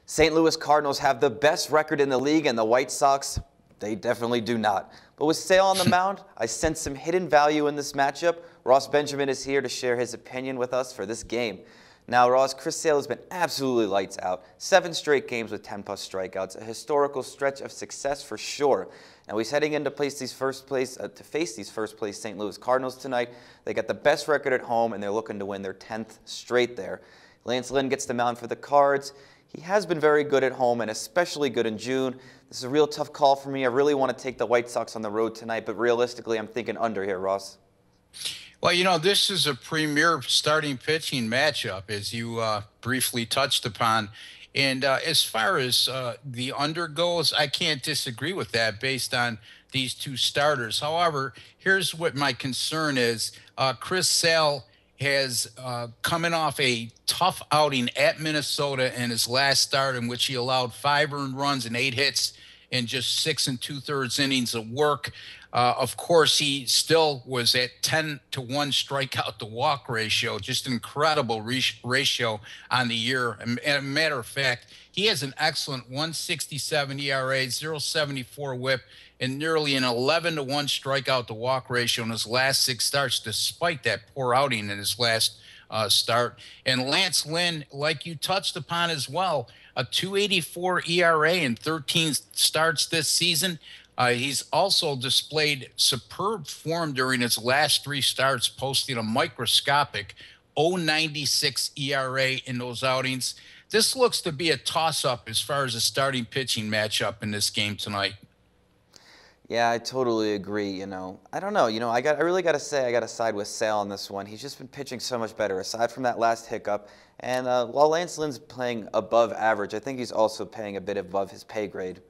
St. Louis Cardinals have the best record in the league, and the White Sox, they definitely do not. But with Sale on the mound, I sense some hidden value in this matchup. Ross Benjamin is here to share his opinion with us for this game. Now, Ross, Chris Sale has been absolutely lights out. 7 straight games with 10-plus strikeouts, a historical stretch of success for sure. Now, he's heading in to face these first-place St. Louis Cardinals tonight. They got the best record at home, and they're looking to win their 10th straight there. Lynn gets the mound for the Cards. He has been very good at home, and especially good in June. This is a real tough call for me. I really want to take the White Sox on the road tonight, but realistically, I'm thinking under here, Ross. Well, you know, this is a premier starting pitching matchup, as you briefly touched upon. And as far as the under goes, I can't disagree with that based on these two starters. However, here's what my concern is. Chris Sale has coming off a tough outing at Minnesota in his last start, in which he allowed 5 earned runs and 8 hits in just 6 2/3 innings of work. Of course, he still was at 10-to-1 strikeout to walk ratio, just an incredible ratio on the year. And a matter of fact, he has an excellent 1.67 ERA, 0.74 WHIP, and nearly an 11-to-1 strikeout to walk ratio in his last 6 starts, despite that poor outing in his last start. And Lance Lynn, like you touched upon as well, a 2.84 ERA in 13 starts this season. He's also displayed superb form during his last 3 starts, posting a microscopic 0.96 ERA in those outings. This looks to be a toss-up as far as a starting pitching matchup in this game tonight. Yeah, I totally agree. I don't know. I really got to say I got to side with Sale on this one. He's just been pitching so much better, aside from that last hiccup. And while Lance Lynn's playing above average, I think he's also paying a bit above his pay grade.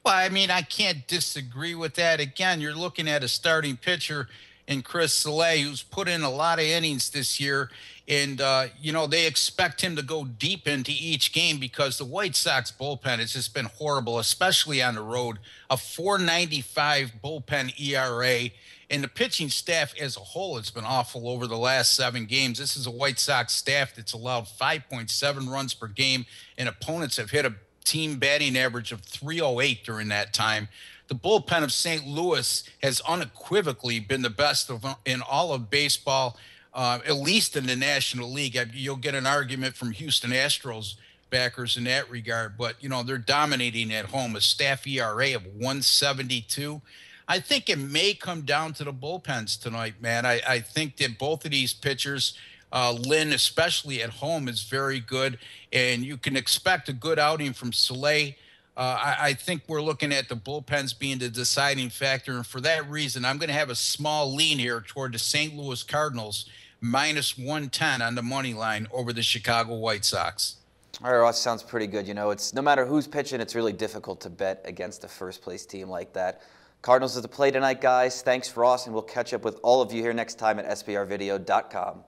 Well, I mean, I can't disagree with that. Again, you're looking at a starting pitcher in Chris Sale, who's put in a lot of innings this year. And, they expect him to go deep into each game because the White Sox bullpen has just been horrible, especially on the road. A 4.95 bullpen ERA. And the pitching staff as a whole has been awful over the last 7 games. This is a White Sox staff that's allowed 5.7 runs per game, and opponents have hit a team batting average of 308 during that time. The bullpen of St. Louis has unequivocally been the best in all of baseball, at least in the National League. You'll get an argument from Houston Astros backers in that regard, but, they're dominating at home. A staff ERA of 1.72. I think it may come down to the bullpens tonight, man. I think that both of these pitchers, Lynn, especially at home, is very good, and you can expect a good outing from Sale. I think we're looking at the bullpens being the deciding factor, and for that reason, I'm going to have a small lean here toward the St. Louis Cardinals, -110 on the money line over the Chicago White Sox. All right, Ross, sounds pretty good. It's no matter who's pitching, it's really difficult to bet against a first-place team like that. Cardinals at the play tonight, guys. Thanks, Ross, and we'll catch up with all of you here next time at sbrvideo.com.